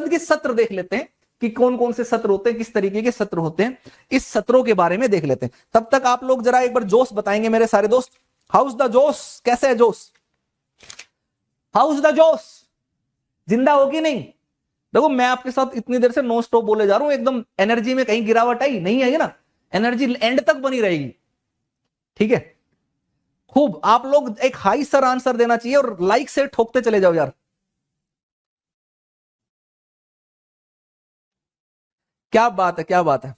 संसद के सत्र देख लेते हैं कि कौन कौन से सत्र होते हैं, किस तरीके के सत्र होते हैं, इस सत्रों के बारे में देख लेते हैं। तब तक आप लोग जरा एक बार जोश बताएंगे मेरे सारे दोस्त। हाउस द जोश, कैसे है जोश? हाउस द जोश, जिंदा हो कि नहीं? देखो मैं आपके साथ इतनी देर से नॉन स्टॉप बोले जा रहा हूं, एकदम एनर्जी में कहीं गिरावट आई नहीं आई ना? एनर्जी एंड तक बनी रहेगी, ठीक है? खूब आप लोग एक हाई सर आंसर देना चाहिए और लाइक से ठोकते चले जाओ यार। क्या बात है, क्या बात है,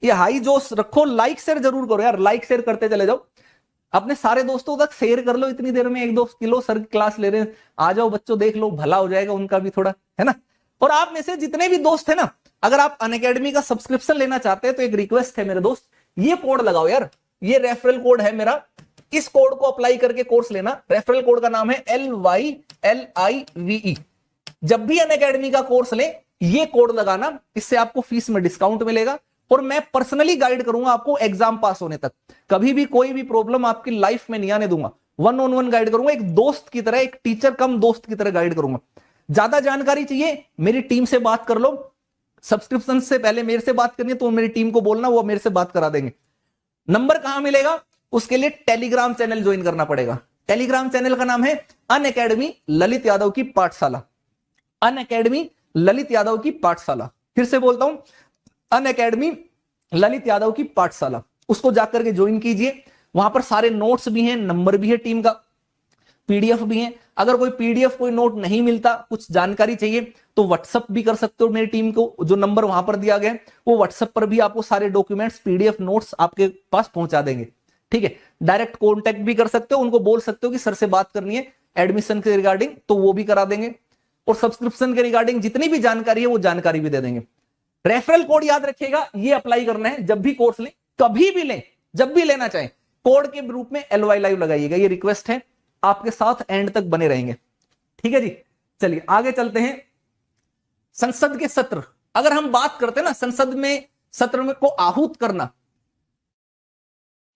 ये हाई जोश रखो, लाइक शेयर जरूर करो यार, लाइक शेयर करते चले जाओ, अपने सारे दोस्तों तक शेयर कर लो। इतनी देर में 1-2 किलो सर क्लास ले रहे हैं, आ जाओ बच्चों, देख लो, भला हो जाएगा उनका भी थोड़ा, है ना? और आप में से जितने भी दोस्त है ना, अगर आप अनअकैडमी का सब्सक्रिप्शन लेना चाहते हैं तो एक रिक्वेस्ट है मेरे दोस्त, ये कोड लगाओ यार, ये रेफरल कोड है मेरा, इस कोड को अप्लाई करके कोर्स लेना। रेफरल कोड का नाम है LYLIVE। जब भी अनअकैडमी का कोर्स ले ये कोड लगाना, इससे आपको फीस में डिस्काउंट मिलेगा और मैं पर्सनली गाइड करूंगा आपको एग्जाम पास होने तक। कभी भी कोई भी प्रॉब्लम आपकी लाइफ में नहीं आने दूंगा, 1-on-1 गाइड करूंगा, एक दोस्त की तरह, एक टीचर कम दोस्त की तरह गाइड करूंगा। ज्यादा जानकारी चाहिए मेरी टीम से बात कर लो, सब्सक्रिप्शन से पहले मेरे से बात करनी है तो मेरी टीम को बोलना, वो मेरे से बात करा देंगे। नंबर कहां मिलेगा? उसके लिए टेलीग्राम चैनल ज्वाइन करना पड़ेगा। टेलीग्राम चैनल का नाम है अनअकैडमी ललित यादव की पाठशाला। अनअकैडमी ललित यादव की पाठशाला, फिर से बोलता हूं, अनअकैडमी ललित यादव की पाठशाला, उसको जाकर के ज्वाइन कीजिए। वहां पर सारे नोट्स भी हैं, नंबर भी है टीम का, पीडीएफ भी है। अगर कोई पीडीएफ कोई नोट नहीं मिलता, कुछ जानकारी चाहिए तो व्हाट्सएप भी कर सकते हो मेरी टीम को, जो नंबर वहां पर दिया गया है वो व्हाट्सएप पर भी आपको सारे डॉक्यूमेंट्स, पीडीएफ नोट्स आपके पास पहुंचा देंगे, ठीक है? डायरेक्ट कॉन्टैक्ट भी कर सकते हो, उनको बोल सकते हो कि सर से बात करनी है एडमिशन के रिगार्डिंग, तो वो भी करा देंगे। और सब्सक्रिप्शन के रिगार्डिंग जितनी भी जानकारी है वो जानकारी भी दे देंगे। रेफरल कोड याद रखिएगा, ये अप्लाई करना है जब भी कोर्स लें, कभी भी लें, जब भी लेना चाहें, कोड के रूप में LY लाइव लगाइएगा, ये रिक्वेस्ट है, आपके साथ एंड तक बने रहेंगे, ठीक है जी? चलिए आगे चलते हैं। संसद के सत्र, अगर हम बात करते हैं ना संसद में सत्र में को आहूत करना,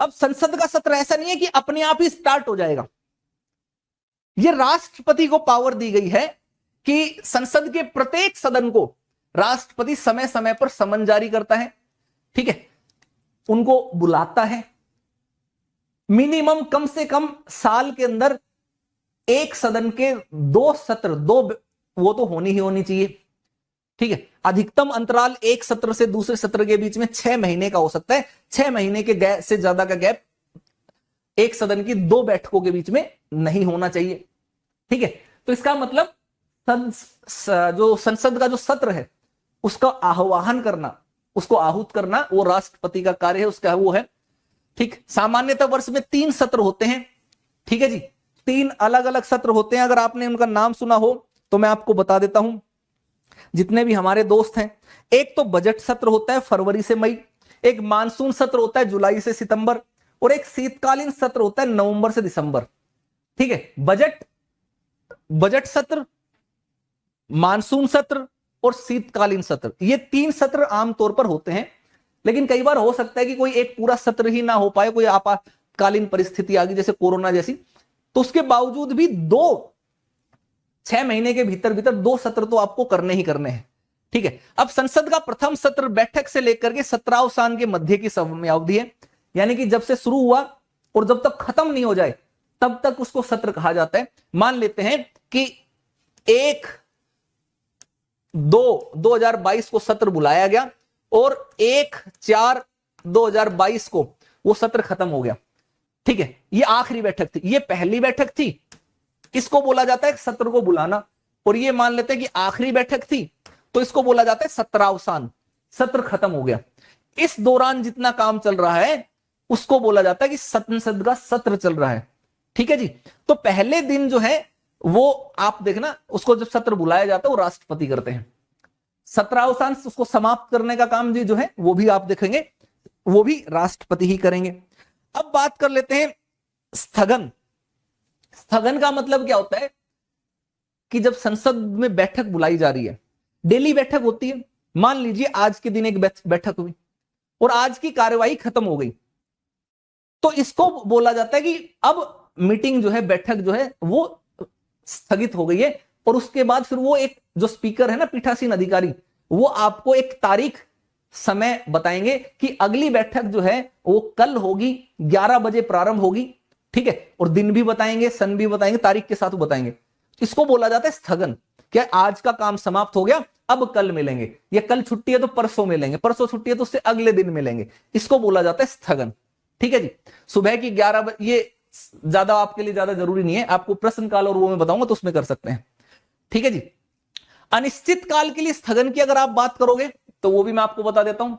अब संसद का सत्र ऐसा नहीं है कि अपने आप ही स्टार्ट हो जाएगा, यह राष्ट्रपति को पावर दी गई है कि संसद के प्रत्येक सदन को राष्ट्रपति समय समय पर समन जारी करता है, ठीक है? उनको बुलाता है, मिनिमम कम से कम साल के अंदर एक सदन के 2 सत्र, 2 वो तो होनी ही होनी चाहिए, ठीक है? अधिकतम अंतराल एक सत्र से दूसरे सत्र के बीच में 6 महीने का हो सकता है, 6 महीने के से ज्यादा का गैप एक सदन की 2 बैठकों के बीच में नहीं होना चाहिए, ठीक है? तो इसका मतलब जो संसद का जो सत्र है उसका आह्वान करना, उसको आहूत करना, वो राष्ट्रपति का कार्य है, उसका वो है, ठीक? सामान्यतः वर्ष में 3 सत्र होते हैं, ठीक है जी? 3 अलग अलग सत्र होते हैं। अगर आपने उनका नाम सुना हो तो मैं आपको बता देता हूं, जितने भी हमारे दोस्त हैं। एक तो बजट सत्र होता है फरवरी से मई, एक मानसून सत्र होता है जुलाई से सितंबर, और एक शीतकालीन सत्र होता है नवंबर से दिसंबर, ठीक है? बजट सत्र, मानसून सत्र और शीतकालीन सत्र, ये 3 सत्र आमतौर पर होते हैं। लेकिन कई बार हो सकता है कि कोई एक पूरा सत्र ही ना हो पाए, कोई आपातकालीन परिस्थिति आ गई जैसे कोरोना जैसी, तो उसके बावजूद भी 6 महीने के भीतर भीतर 2 सत्र तो आपको करने ही करने हैं, ठीक है? अब संसद का प्रथम सत्र बैठक से लेकर के 17 के मध्य की समयावधि है, यानी कि जब से शुरू हुआ और जब तक खत्म नहीं हो जाए तब तक उसको सत्र कहा जाता है। मान लेते हैं कि 1-2-2022 को सत्र बुलाया गया और 1-4-2022 को वो सत्र खत्म हो गया, ठीक है? ये आखिरी बैठक थी, ये पहली बैठक थी, इसको बोला जाता है सत्र को बुलाना। और ये मान लेते हैं कि आखिरी बैठक थी तो इसको बोला जाता है सत्रावसान, सत्र खत्म हो गया। इस दौरान जितना काम चल रहा है उसको बोला जाता है कि संसद का सत्र चल रहा है, ठीक है जी? तो पहले दिन जो है वो आप देखना, उसको जब सत्र बुलाया जाता है वो राष्ट्रपति करते हैं। सत्रावसान, उसको समाप्त करने का काम जो है वो भी आप देखेंगे, वो भी राष्ट्रपति ही करेंगे। अब बात कर लेते हैं स्थगन। स्थगन का मतलब क्या होता है कि जब संसद में बैठक बुलाई जा रही है, डेली बैठक होती है, मान लीजिए आज के दिन एक बैठक हुई और आज की कार्यवाही खत्म हो गई, तो इसको बोला जाता है कि अब मीटिंग जो है, बैठक जो है वो स्थगित हो गई है, और उसके बाद फिर वो एक जो स्पीकर है ना पीठासीन अधिकारी, वो आपको एक तारीख समय बताएंगे कि अगली बैठक जो है वो कल होगी, 11 बजे प्रारंभ होगी, ठीक है, और दिन भी बताएंगे, सन भी बताएंगे, तारीख के साथ बताएंगे। इसको बोला जाता है स्थगन। क्या आज का काम समाप्त हो गया, अब कल मिलेंगे, या कल छुट्टी है तो परसों मिलेंगे, परसों छुट्टी है तो उससे अगले दिन मिलेंगे, इसको बोला जाता है स्थगन। ठीक है जी। सुबह की 11 बजे, ये ज्यादा आपके लिए ज्यादा जरूरी नहीं है, आपको प्रश्न काल और वो मैं बताऊंगा तो उसमें कर सकते हैं। ठीक है जी। अनिश्चित काल के लिए स्थगन की अगर आप बात करोगे तो वो भी मैं आपको बता देता हूं।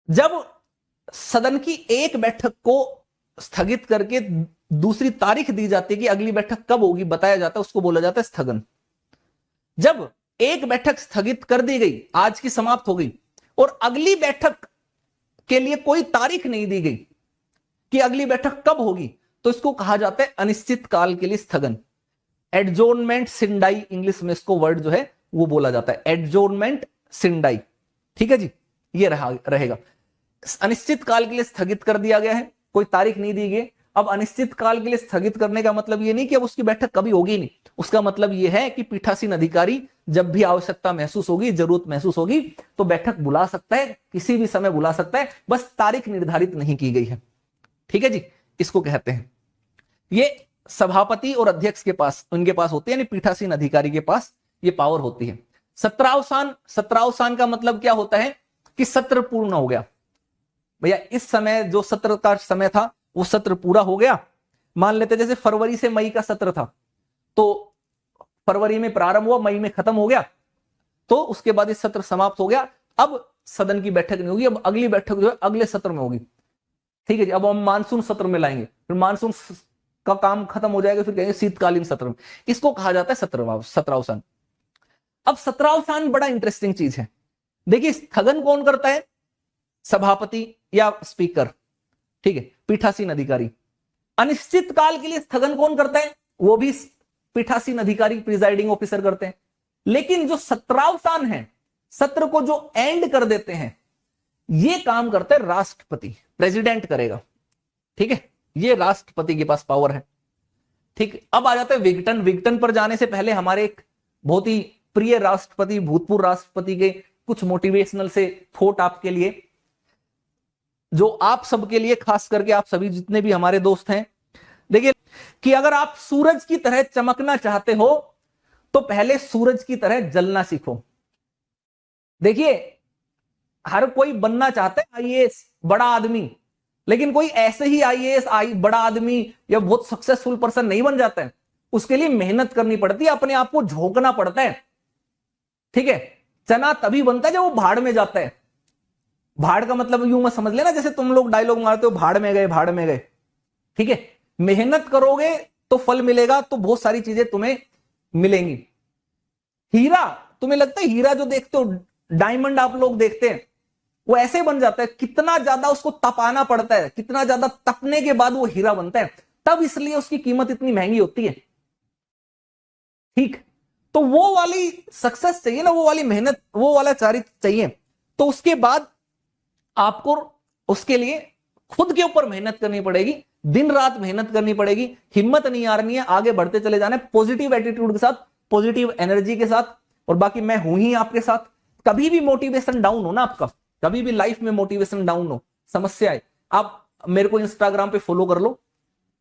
जब सदन की एक बैठक को स्थगित करके दूसरी तारीख दी जाती है कि अगली बैठक कब होगी बताया जाता है, उसको बोला जाता है स्थगन। जब एक बैठक स्थगित कर दी गई, आज की समाप्त हो गई, और अगली बैठक के लिए कोई तारीख नहीं दी गई कि अगली बैठक कब होगी, तो इसको कहा जाता है अनिश्चित काल के लिए स्थगन। एडजोर्नमेंट सिंडाई, इंग्लिश में इसको वर्ड जो है वो बोला जाता है, एडजोर्नमेंट सिंडाई। ठीक है जी, ये रहेगा। अनिश्चित काल के लिए स्थगित कर दिया गया है, कोई तारीख नहीं दी गई। अब अनिश्चित काल के लिए स्थगित करने का मतलब ये नहीं कि अब उसकी बैठक कभी होगी नहीं, उसका मतलब ये है कि पीठासीन अधिकारी जब भी आवश्यकता महसूस होगी, जरूरत महसूस होगी, तो बैठक बुला सकता है, किसी भी समय बुला सकता है, बस तारीख निर्धारित नहीं की गई है। ठीक है जी, इसको कहते हैं। ये सभापति और अध्यक्ष के पास, उनके पास होती है, यानी पीठासीन अधिकारी के पास ये पावर होती है। सत्रावसान, सत्रावसान का मतलब क्या होता है कि सत्र पूर्ण हो गया। भैया इस समय जो सत्र का समय था वो सत्र पूरा हो गया। मान लेते जैसे फरवरी से मई का सत्र था, तो फरवरी में प्रारंभ हुआ, मई में खत्म हो गया, तो उसके बाद इस सत्र समाप्त हो गया। अब सदन की बैठक नहीं होगी, अब अगली बैठक जो है अगले सत्र में होगी। ठीक है जी। अब हम मानसून सत्र में लाएंगे, फिर मानसून का काम खत्म हो जाएगा, फिर कहेंगे शीतकालीन सत्र में। इसको कहा जाता है सत्रावसान। अब सत्रावसान बड़ा इंटरेस्टिंग चीज है। देखिए स्थगन कौन करता है, सभापति या स्पीकर, ठीक है, पीठासीन अधिकारी। अनिश्चित काल के लिए स्थगन कौन करता है, वो भी पीठासीन अधिकारी, प्रिजाइडिंग ऑफिसर करते हैं। लेकिन जो सत्रावसान है, सत्र को जो एंड कर देते हैं, ये काम करता है राष्ट्रपति, प्रेसिडेंट करेगा। ठीक है, ये राष्ट्रपति के पास पावर है। ठीक, अब आ जाता है विघटन। विघटन पर जाने से पहले हमारे एक बहुत ही प्रिय राष्ट्रपति, भूतपूर्व राष्ट्रपति के कुछ मोटिवेशनल से थॉट आपके लिए, जो आप सबके लिए, खास करके आप सभी जितने भी हमारे दोस्त हैं। देखिए कि अगर आप सूरज की तरह चमकना चाहते हो तो पहले सूरज की तरह जलना सीखो। देखिए हर कोई बनना चाहता है आईएएस, बड़ा आदमी, लेकिन कोई ऐसे ही आईएएस बड़ा आदमी या बहुत सक्सेसफुल पर्सन नहीं बन जाता है। उसके लिए मेहनत करनी पड़ती है, अपने आप को झोंकना पड़ता है। ठीक है, चना तभी बनता है जब वो भाड़ में जाता है। भाड़ का मतलब यूं मत समझ लेना जैसे तुम लोग डायलॉग मारते हो, भाड़ में गए, भाड़ में गए। ठीक है, मेहनत करोगे तो फल मिलेगा, तो बहुत सारी चीजें तुम्हें मिलेंगी। हीरा, तुम्हें लगता है हीरा जो देखते हो, डायमंड आप लोग देखते हैं, वो ऐसे बन जाता है, कितना ज्यादा उसको तपाना पड़ता है, कितना ज्यादा तपने के बाद वो हीरा बनता है, तब इसलिए उसकी कीमत इतनी महंगी होती है। ठीक, तो वो वाली सक्सेस चाहिए ना, वो वाली मेहनत, वो वाला चारित्र चाहिए, तो उसके बाद आपको उसके लिए खुद के ऊपर मेहनत करनी पड़ेगी, दिन रात मेहनत करनी पड़ेगी, हिम्मत नहीं हारनी है, आगे बढ़ते चले जाना है पॉजिटिव एटीट्यूड के साथ, पॉजिटिव एनर्जी के साथ। और बाकी मैं हूं ही आपके साथ। कभी भी मोटिवेशन डाउन हो ना आपका, कभी भी लाइफ में मोटिवेशन डाउन हो, समस्या है, आप मेरे को इंस्टाग्राम पे फॉलो कर लो,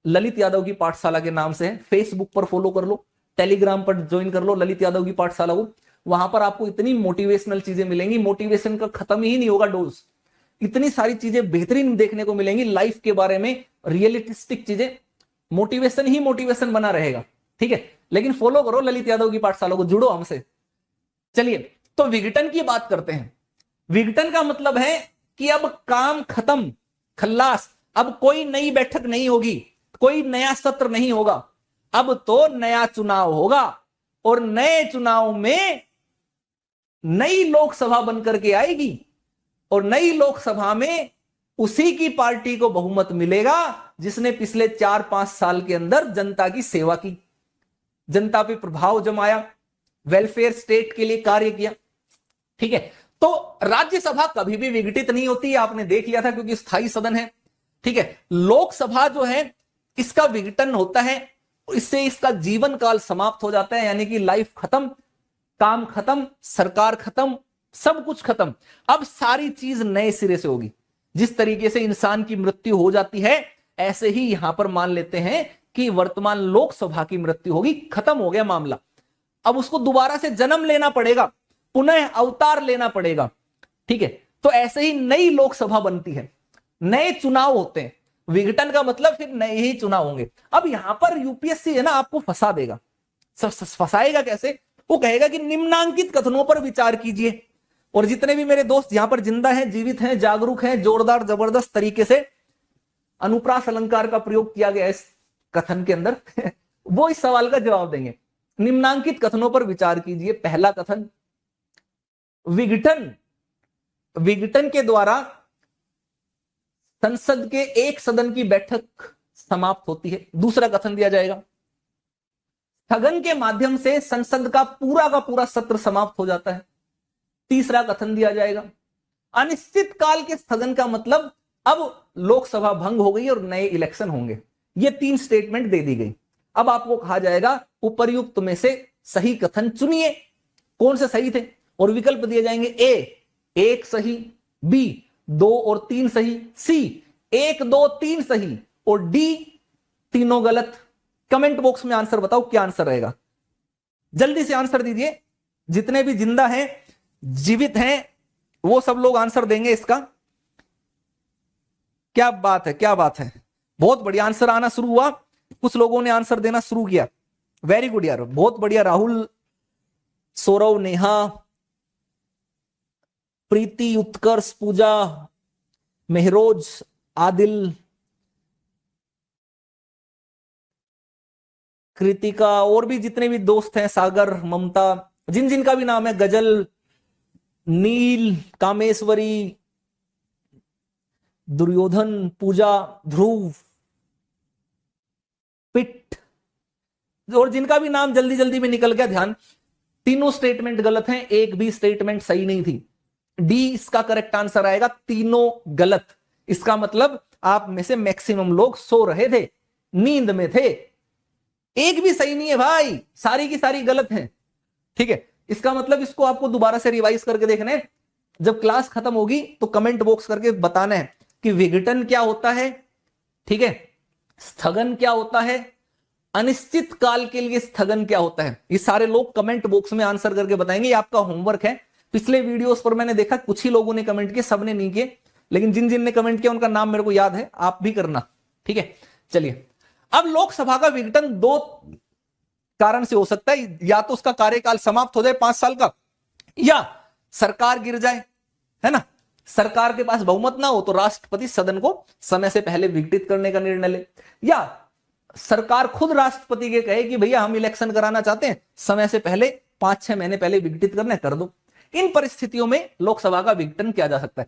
ललित यादव की पाठशाला के नाम से है। फेसबुक पर फॉलो कर लो, टेलीग्राम पर ज्वाइन कर लो ललित यादव की पाठशाला को। वहां पर आपको इतनी मोटिवेशनल चीजें मिलेंगी, मोटिवेशन का खत्म ही नहीं होगा डोज। इतनी सारी चीजें बेहतरीन देखने को मिलेंगी लाइफ के बारे में, रियलिस्टिक चीजें। मोटिवेशन ही मोटिवेशन बना रहेगा। ठीक है, लेकिन फॉलो करो ललित यादव की पाठशाला को, जुड़ो हमसे। चलिए, तो विघटन की बात करते हैं। विघटन का मतलब है कि अब काम खत्म, खल्लास, अब कोई नई बैठक नहीं होगी, कोई नया सत्र नहीं होगा, अब तो नया चुनाव होगा, और नए चुनाव में नई लोकसभा बनकर के आएगी, और नई लोकसभा में उसी की पार्टी को बहुमत मिलेगा जिसने पिछले 4-5 साल के अंदर जनता की सेवा की, जनता पे प्रभाव जमाया, वेलफेयर स्टेट के लिए कार्य किया। ठीक है, तो राज्यसभा कभी भी विघटित नहीं होती, आपने देख लिया था, क्योंकि स्थायी सदन है। ठीक है, लोकसभा जो है इसका विघटन होता है, इससे इसका जीवन काल समाप्त हो जाता है, यानी कि लाइफ खत्म, काम खत्म, सरकार खत्म, सब कुछ खत्म। अब सारी चीज नए सिरे से होगी। जिस तरीके से इंसान की मृत्यु हो जाती है, ऐसे ही यहां पर मान लेते हैं कि वर्तमान लोकसभा की मृत्यु होगी, खत्म हो गया मामला। अब उसको दोबारा से जन्म लेना पड़ेगा, पुनः अवतार लेना पड़ेगा, ठीक है। तो ऐसे ही नई लोकसभा बनती है, नए चुनाव होते हैं। विघटन का मतलब फिर नए ही चुनाव होंगे। अब यहां पर यूपीएससी है ना, आपको फंसा देगा। फंसाएगा कैसे? वो कहेगा कि निम्नांकित कथनों पर विचार कीजिए। और जितने भी मेरे दोस्त यहां पर जिंदा हैं, जीवित हैं, जागरूक हैं, जोरदार जबरदस्त तरीके से अनुप्रास अलंकार का प्रयोग किया गया इस कथन के अंदर वो इस सवाल का जवाब देंगे। निम्नांकित कथनों पर विचार कीजिए। पहला कथन, विघटन के द्वारा संसद के एक सदन की बैठक समाप्त होती है। दूसरा कथन दिया जाएगा, स्थगन के माध्यम से संसद का पूरा सत्र समाप्त हो जाता है। तीसरा कथन दिया जाएगा, अनिश्चित काल के स्थगन का मतलब अब लोकसभा भंग हो गई और नए इलेक्शन होंगे। ये 3 स्टेटमेंट दे दी गई। अब आपको कहा जाएगा उपर्युक्त में से सही कथन चुनिए, कौन से सही थे, और विकल्प दिए जाएंगे। ए 1 सही, बी 2 और 3 सही, सी 1 2 3 सही, और डी तीनों गलत। कमेंट बॉक्स में आंसर बताओ, क्या आंसर रहेगा? जल्दी से आंसर दीजिए। जितने भी जिंदा हैं, जीवित हैं, वो सब लोग आंसर देंगे इसका। क्या बात है, क्या बात है, बहुत बढ़िया। आंसर आना शुरू हुआ, कुछ लोगों ने आंसर देना शुरू किया। वेरी गुड यार, बहुत बढ़िया। राहुल, सौरव, नेहा, प्रीति, उत्कर्ष, पूजा, मेहरोज, आदिल, कृतिका, और भी जितने भी दोस्त हैं, सागर, ममता, जिन जिन का भी नाम है, गजल, नील, कामेश्वरी, दुर्योधन, पूजा, ध्रुव, पिट, और जिनका भी नाम जल्दी जल्दी में निकल गया, ध्यान। तीनों स्टेटमेंट गलत हैं, एक भी स्टेटमेंट सही नहीं थी। डी इसका करेक्ट आंसर आएगा, तीनों गलत। इसका मतलब आप में से मैक्सिमम लोग सो रहे थे, नींद में थे। एक भी सही नहीं है भाई, सारी की सारी गलत हैं, ठीक है। इसका मतलब इसको आपको दोबारा से रिवाइज करके देखना है। जब क्लास खत्म होगी तो कमेंट बॉक्स करके बताना है कि विघटन क्या होता है, ठीक है, स्थगन क्या होता है, अनिश्चित काल के लिए स्थगन क्या होता है। ये सारे लोग कमेंट बॉक्स में आंसर करके बताएंगे। ये आपका होमवर्क है। पिछले वीडियोस पर मैंने देखा कुछ ही लोगों ने कमेंट किए, सबने नहीं किए, लेकिन जिन जिन ने कमेंट किया उनका नाम मेरे को याद है, आप भी करना, ठीक है। चलिए, अब लोकसभा का विघटन 2 कारण से हो सकता है। या तो उसका कार्यकाल समाप्त हो जाए 5 साल का, या सरकार गिर जाए, है ना। सरकार के पास बहुमत ना हो तो राष्ट्रपति सदन को समय से पहले विघटित करने का निर्णय ले, या सरकार खुद राष्ट्रपति के कहे कि भैया हम इलेक्शन कराना चाहते हैं, समय से पहले 5-6 महीने पहले विघटित करना, कर दो। इन परिस्थितियों में लोकसभा का विघटन किया जा सकता है।